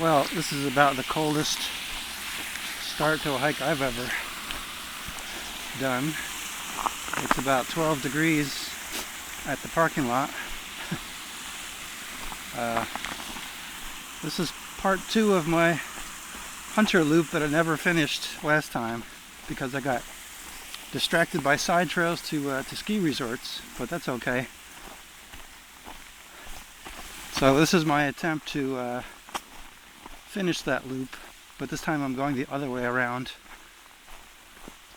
Well, this is about the coldest start to a hike I've ever done. It's about 12 degrees at the parking lot. This is part 2 of my hunter loop that I never finished last time because I got distracted by side trails to ski resorts, but that's okay. So this is my attempt to finish that loop, but this time I'm going the other way around,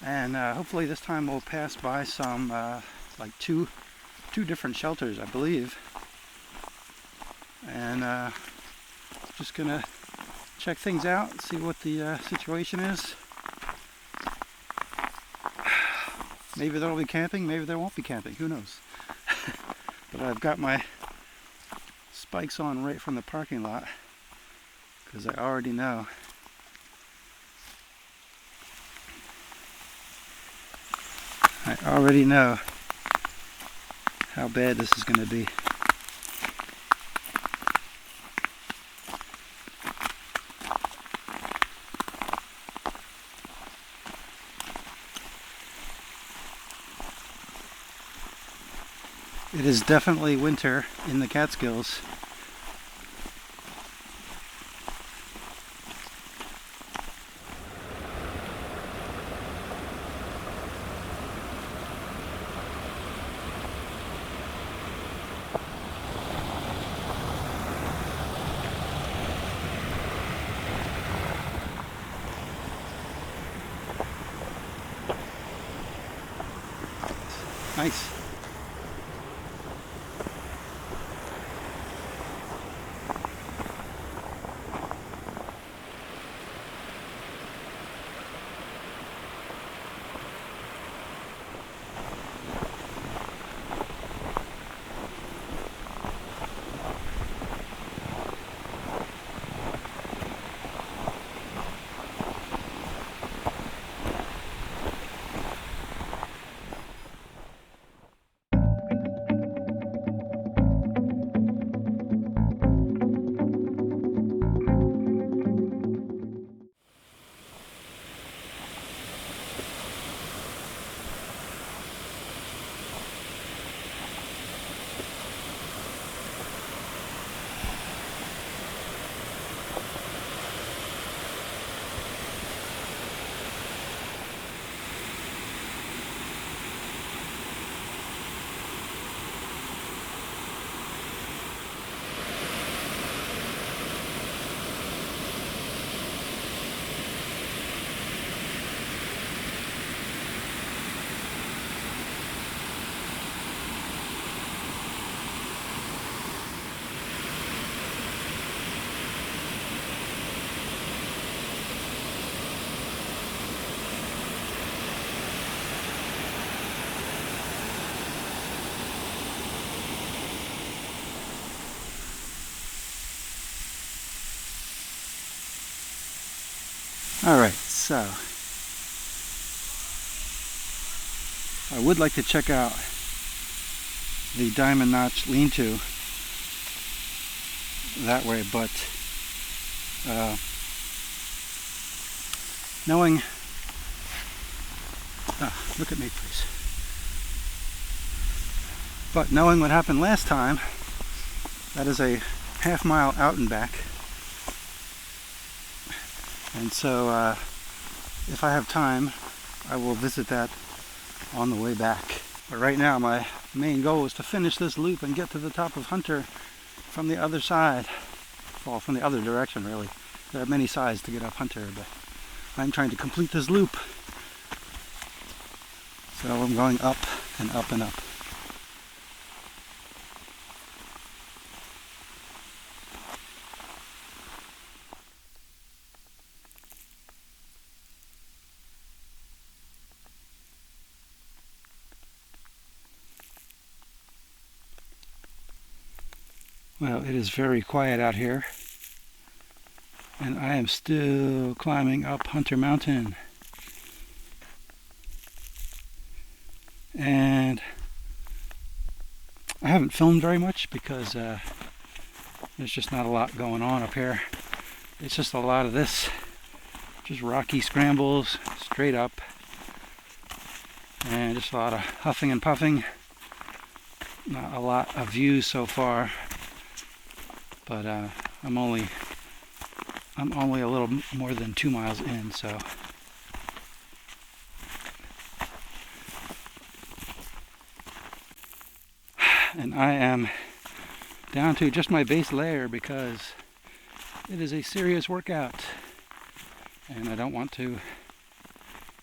and hopefully this time we'll pass by some like two different shelters, I believe, and just gonna check things out, see what the situation is. Maybe there'll be camping, maybe there won't be camping, who knows. But I've got my spikes on right from the parking lot because I already know how bad this is going to be. It is definitely winter in the Catskills. Nice. Alright, so I would like to check out the Diamond Notch lean-to that way, but knowing, look at me please, but knowing what happened last time, that is a half-mile out and back. And so if I have time, I will visit that on the way back. But right now my main goal is to finish this loop and get to the top of Hunter from the other side. Well, from the other direction really. There are many sides to get up Hunter, but I'm trying to complete this loop. So I'm going up and up and up. Well, it is very quiet out here, and I am still climbing up Hunter Mountain. And I haven't filmed very much because there's just not a lot going on up here. it's just a lot of this, just rocky scrambles straight up, and just a lot of huffing and puffing. Not a lot of views so far, but I'm only a little more than 2 miles in, so. And I am down to just my base layer because it is a serious workout and I don't want to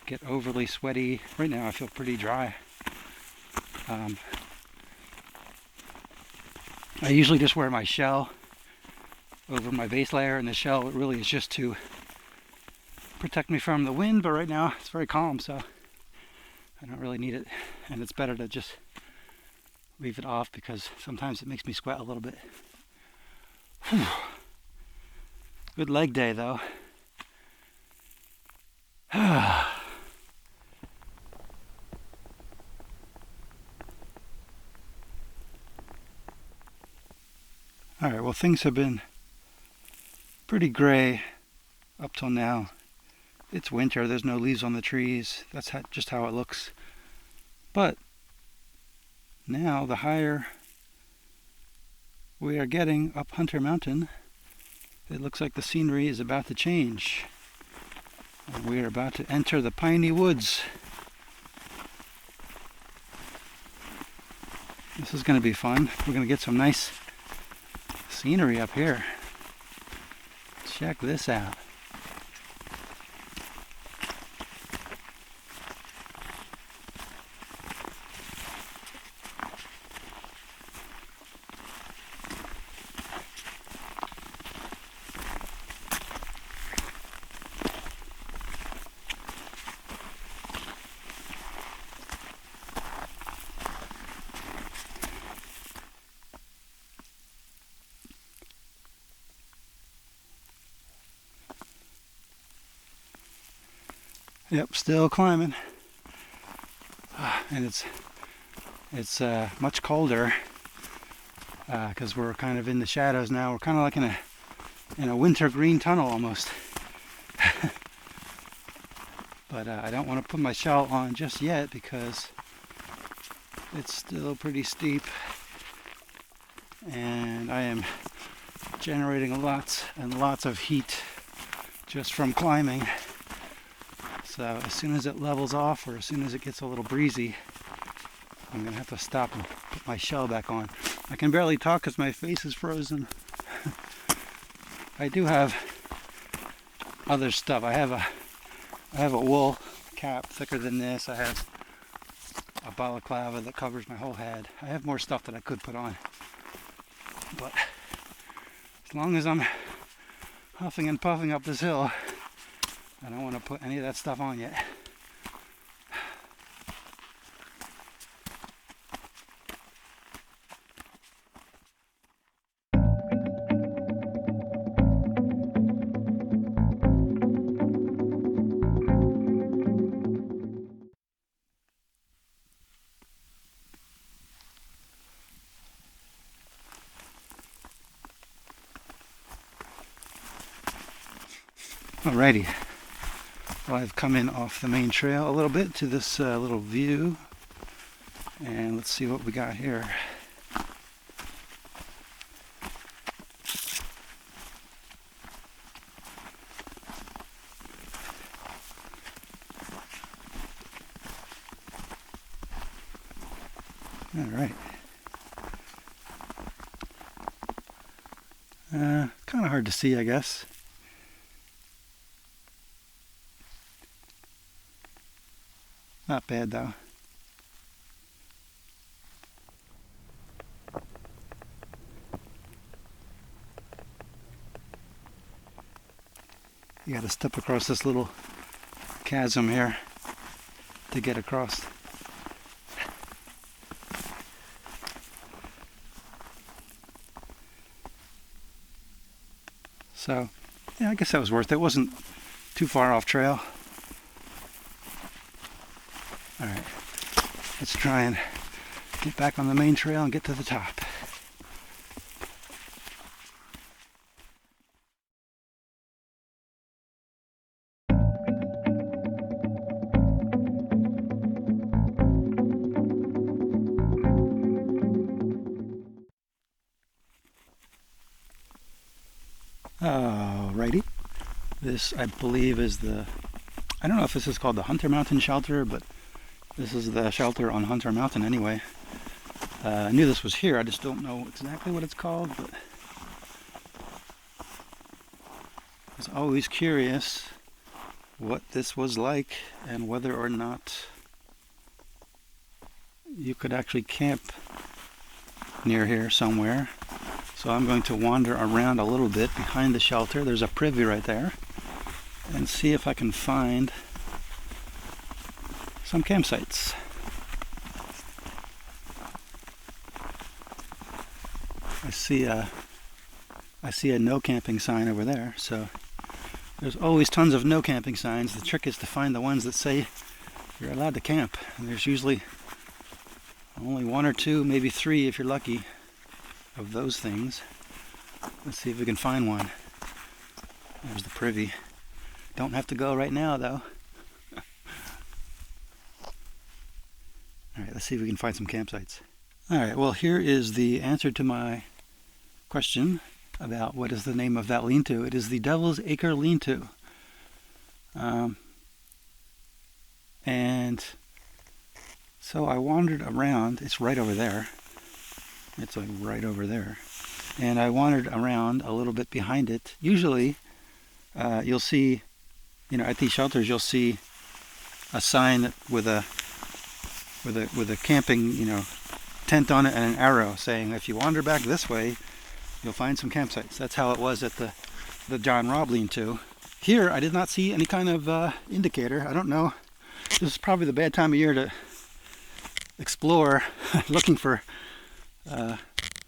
get overly sweaty. Right now I feel pretty dry. I usually just wear my shell over my base layer, and the shell really is just to protect me from the wind, but right now it's very calm, so I don't really need it, and it's better to just leave it off because sometimes it makes me sweat a little bit. Whew. Good leg day though. Alright, well, things have been pretty gray up till now. It's winter, there's no leaves on the trees. That's just how it looks. But now, the higher we are getting up Hunter Mountain, it looks like the scenery is about to change. And we are about to enter the piney woods. This is going to be fun. We're going to get some nice scenery up here. Check this out. Yep, still climbing, and it's much colder because we're kind of in the shadows now. We're kind of like in a winter green tunnel almost. But I don't want to put my shell on just yet because it's still pretty steep, and I am generating lots and lots of heat just from climbing. So as soon as it levels off, or as soon as it gets a little breezy, I'm going to have to stop and put my shell back on. I can barely talk because my face is frozen. I do have other stuff. I have a wool cap thicker than this. I have a balaclava that covers my whole head. I have more stuff that I could put on. But as long as I'm huffing and puffing up this hill, I don't want to put any of that stuff on yet. Alrighty. Well, I've come in off the main trail a little bit to this little view, and let's see what we got here. Alright. Kind of hard to see, I guess. Not bad though. You gotta step across this little chasm here to get across. So, yeah, I guess that was worth it. It wasn't too far off trail. Alright, let's try and get back on the main trail and get to the top. Alrighty. This, I believe, is the... I don't know if this is called the Hunter Mountain Shelter, but this is the shelter on Hunter Mountain anyway. I knew this was here, I just don't know exactly what it's called, but I was always curious what this was like and whether or not you could actually camp near here somewhere. So I'm going to wander around a little bit behind the shelter. There's a privy right there, and see if I can find some campsites. I see a no camping sign over there, so there's always tons of no camping signs. The trick is to find the ones that say you're allowed to camp. And there's usually only one or two, maybe three if you're lucky, of those things. Let's see if we can find one. There's the privy. Don't have to go right now though. Alright, let's see if we can find some campsites. Alright, well here is the answer to my question about what is the name of that lean-to. It is the Devil's Acre lean-to. And so I wandered around. It's right over there. It's like right over there. And I wandered around a little bit behind it. Usually you'll see, at these shelters you'll see a sign with a camping, tent on it and an arrow saying if you wander back this way you'll find some campsites. That's how it was at the John Robb lean-to. Here I did not see any kind of indicator. I don't know. This is probably the bad time of year to explore looking for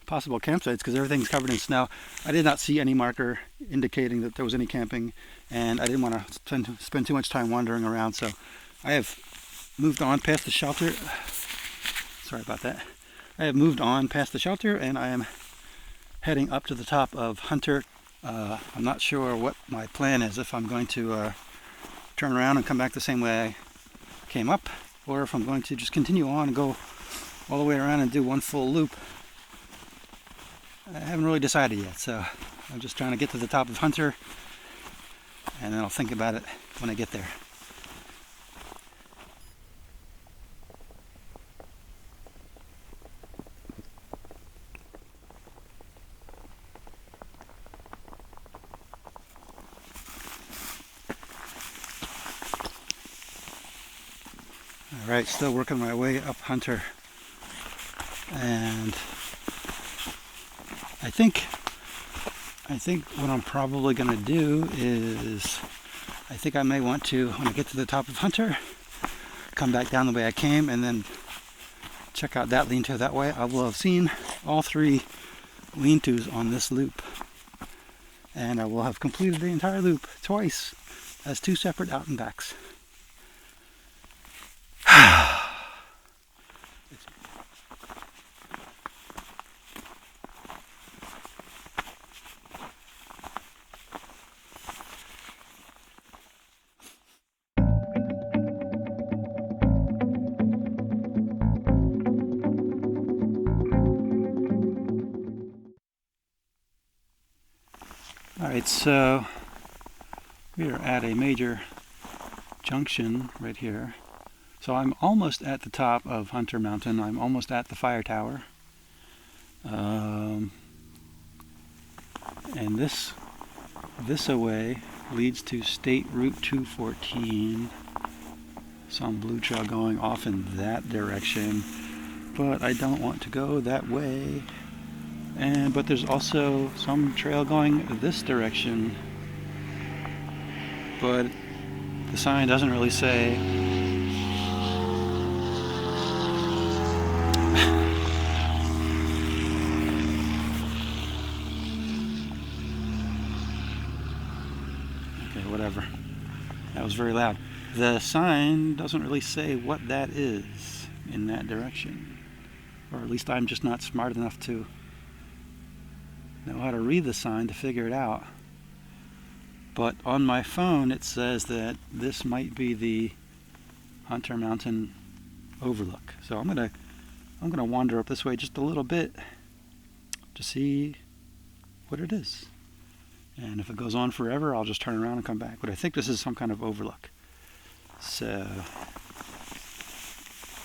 possible campsites because everything's covered in snow. I did not see any marker indicating that there was any camping, and I didn't want to spend too much time wandering around, so I have moved on past the shelter. Sorry about that. I have moved on past the shelter and I am heading up to the top of Hunter. I'm not sure what my plan is, if I'm going to turn around and come back the same way I came up, or if I'm going to just continue on and go all the way around and do one full loop. I haven't really decided yet, so I'm just trying to get to the top of Hunter and then I'll think about it when I get there. Alright, still working my way up Hunter, and I think what I'm probably going to do is, I think I may want to, when I get to the top of Hunter, come back down the way I came and then check out that lean-to. That way I will have seen all three lean-tos on this loop, and I will have completed the entire loop twice as two separate out and backs. Alright, so we are at a major junction right here. So I'm almost at the top of Hunter Mountain. I'm almost at the fire tower. And this away leads to State Route 214. Some blue trail going off in that direction. But I don't want to go that way. But there's also some trail going this direction, but the sign doesn't really say. Okay, whatever. That was very loud. The sign doesn't really say what that is in that direction, or at least I'm just not smart enough to know how to read the sign to figure it out. But on my phone it says that this might be the Hunter Mountain Overlook. So I'm gonna wander up this way just a little bit to see what it is. And if it goes on forever, I'll just turn around and come back. But I think this is some kind of overlook. So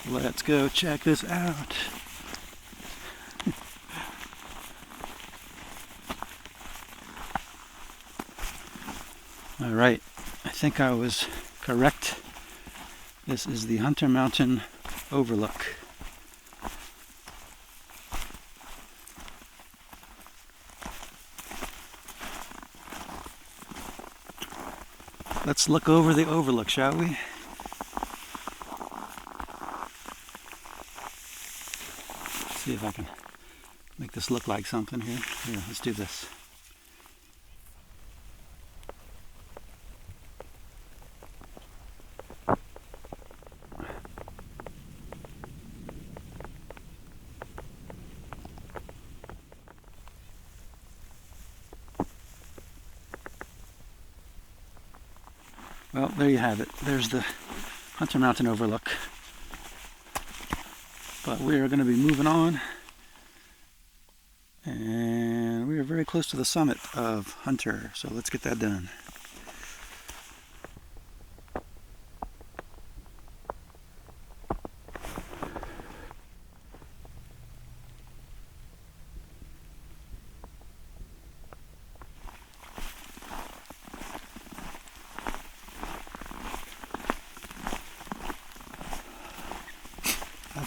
let's go check this out. All right, I think I was correct. This is the Hunter Mountain Overlook. Let's look over the overlook, shall we? See if I can make this look like something here. Here, let's do this. Well, there you have it. There's the Hunter Mountain Overlook. But we are going to be moving on. And we are very close to the summit of Hunter, so let's get that done.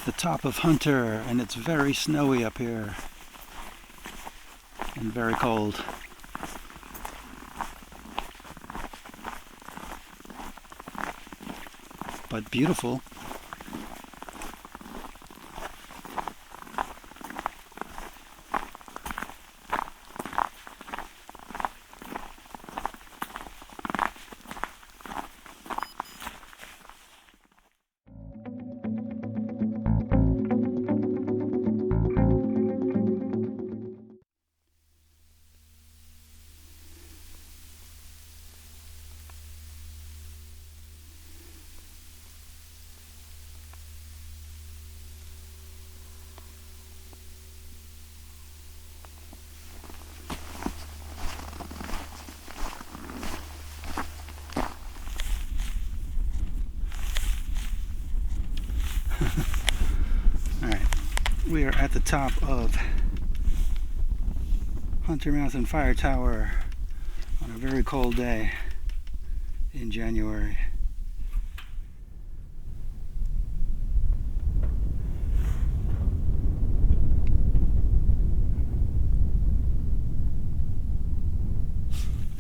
The top of Hunter, and it's very snowy up here and very cold. But beautiful. Alright, we are at the top of Hunter Mountain Fire Tower on a very cold day in January.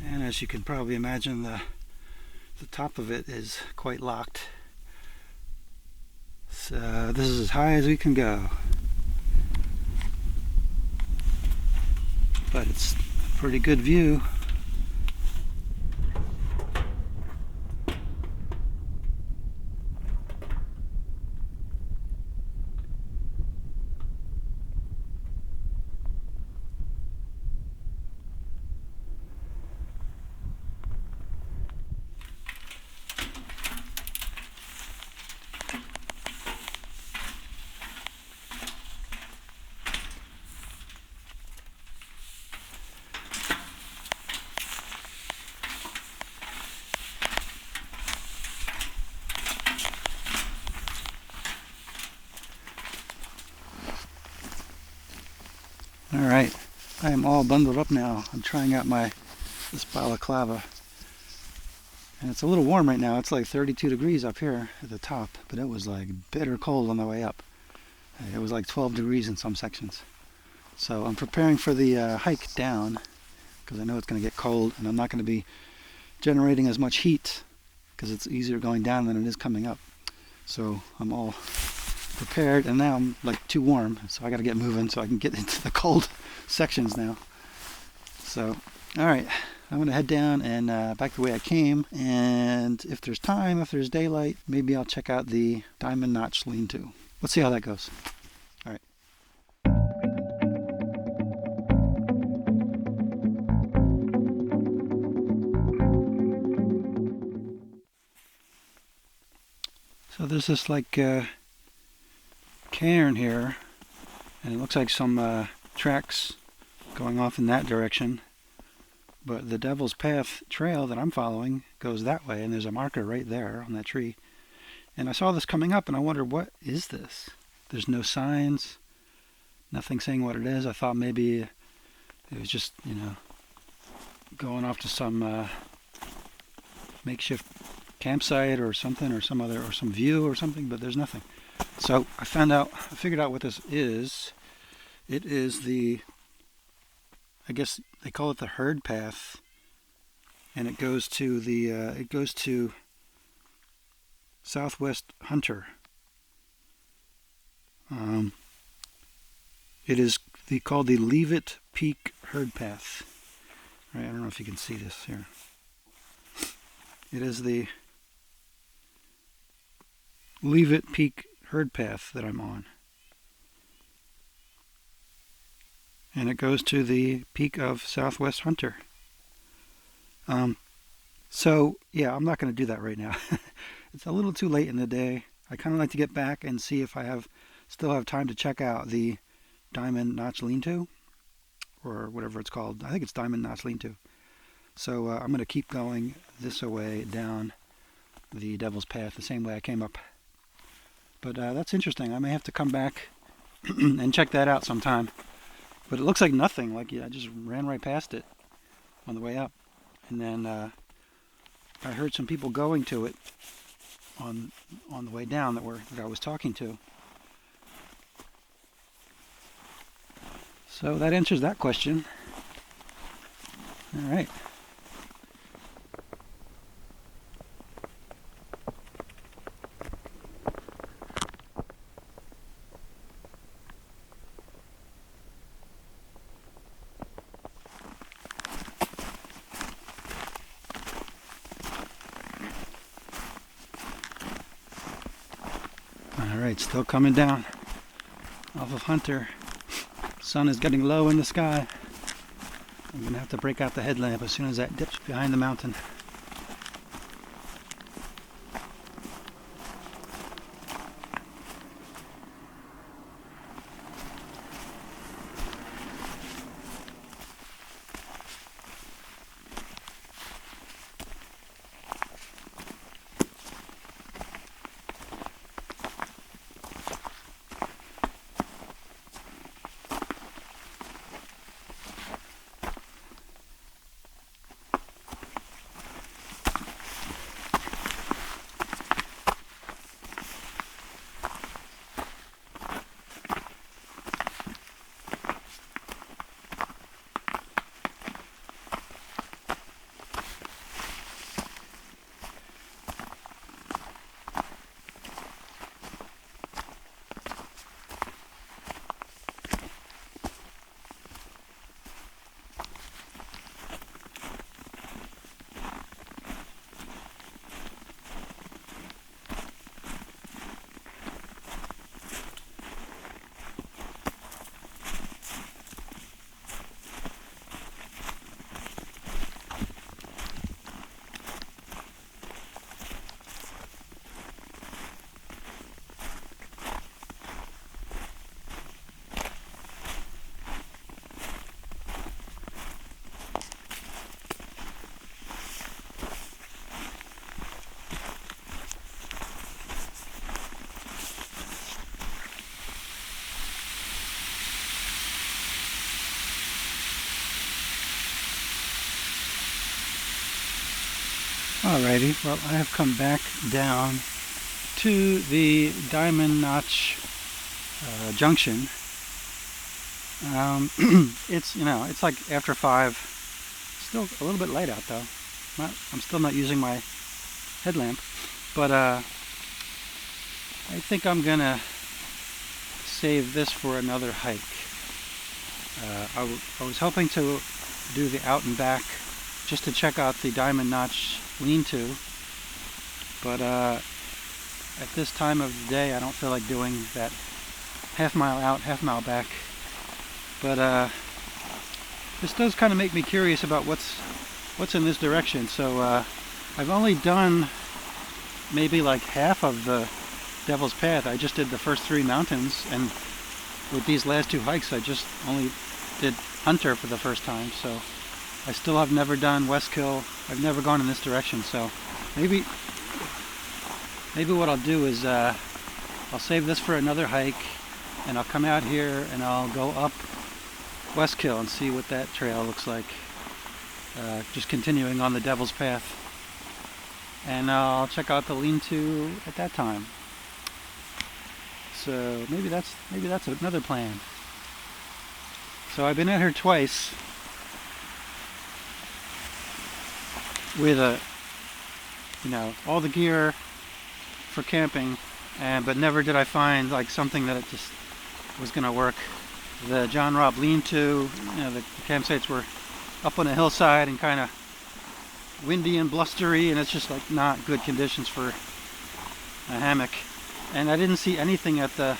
And as you can probably imagine, the top of it is quite locked. So this is as high as we can go. But it's a pretty good view. Alright, I am all bundled up now. I'm trying out this balaclava. And it's a little warm right now. It's like 32 degrees up here at the top, but it was like bitter cold on the way up. It was like 12 degrees in some sections. So I'm preparing for the hike down, because I know it's going to get cold, and I'm not going to be generating as much heat, because it's easier going down than it is coming up. So I'm all prepared, and now I'm like too warm, so I got to get moving so I can get into the cold sections now. So, alright, I'm going to head down and back the way I came, and if there's time, if there's daylight, maybe I'll check out the Diamond Notch lean-to. Let's see how that goes. Alright. So there's this like cairn here, and it looks like some tracks going off in that direction. But the Devil's Path trail that I'm following goes that way, and there's a marker right there on that tree. And I saw this coming up, and I wondered, what is this? There's no signs, nothing saying what it is. I thought maybe it was just, going off to some makeshift campsite or something, or some view or something, but there's nothing. So I figured out what this is. It is I guess they call it the herd path, and it goes to Southwest Hunter. It is called the Leavitt Peak Herd Path. Right, I don't know if you can see this here. It is the Leavitt Peak Herd Path that I'm on. And it goes to the peak of Southwest Hunter. So, yeah, I'm not going to do that right now. It's a little too late in the day. I kind of like to get back and see if I still have time to check out the Diamond Notch Lean-To, or whatever it's called. I think it's Diamond Notch Lean-To. So I'm going to keep going this way down the Devil's Path, the same way I came up. But that's interesting. I may have to come back and check that out sometime. But it looks like nothing. Like, I just ran right past it on the way up. And then I heard some people going to it on the way down that I was talking to. So that answers that question. All right. Alright, still coming down off of Hunter. Sun is getting low in the sky. I'm going to have to break out the headlamp as soon as that dips behind the mountain. Alrighty, well, I have come back down to the Diamond Notch junction. It's like after 5. Still a little bit light out though. I'm still not using my headlamp, but I think I'm gonna save this for another hike. I was hoping to do the out and back just to check out the Diamond Notch Lean-To, but at this time of the day I don't feel like doing that half mile out, half mile back. But this does kind of make me curious about what's in this direction. So I've only done maybe like half of the Devil's Path. I just did the first 3 mountains, and with these last 2 hikes I just only did Hunter for the first time. So I still have never done Westkill. I've never gone in this direction, so maybe what I'll do is I'll save this for another hike, and I'll come out here and I'll go up Westkill and see what that trail looks like. Just continuing on the Devil's Path, and I'll check out the lean-to at that time. So maybe that's another plan. So I've been at her twice with all the gear for camping, but never did I find like something that it just was gonna work. The John Robb lean-to, the campsites were up on a hillside and kind of windy and blustery, and it's just like not good conditions for a hammock. And I didn't see anything at the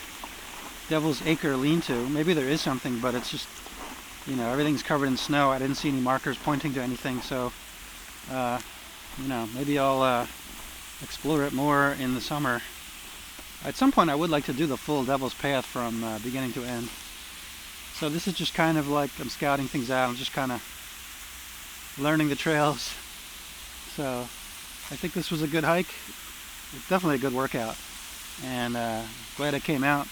Devil's Acre lean-to. Maybe there is something, but it's just, everything's covered in snow. I didn't see any markers pointing to anything, so maybe I'll explore it more in the summer. At some point I would like to do the full Devil's Path from beginning to end. So this is just kind of like I'm scouting things out. I'm just kind of learning the trails. So I think this was a good hike. It's definitely a good workout, and glad I came out.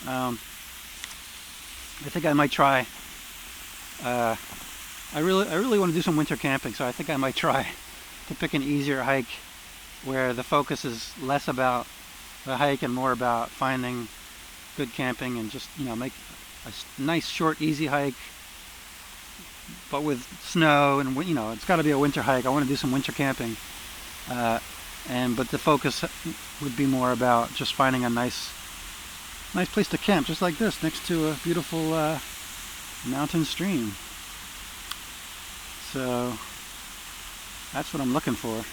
I think I might try. I really want to do some winter camping, so I think I might try to pick an easier hike where the focus is less about the hike and more about finding good camping, and just make a nice short easy hike, but with snow, and it's got to be a winter hike. I want to do some winter camping, but the focus would be more about just finding a nice place to camp, just like this, next to a beautiful mountain stream. So that's what I'm looking for.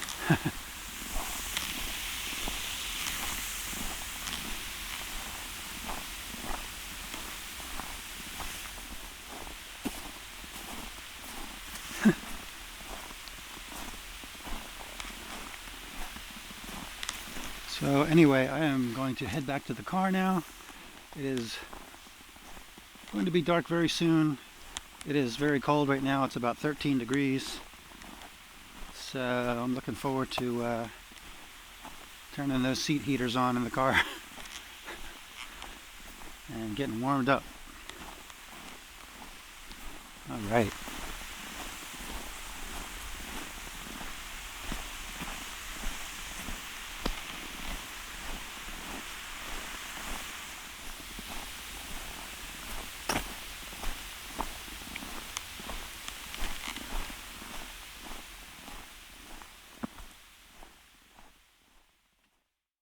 So anyway, I am going to head back to the car now. It is going to be dark very soon. It is very cold right now. It's about 13 degrees. So I'm looking forward to turning those seat heaters on in the car and getting warmed up. All right.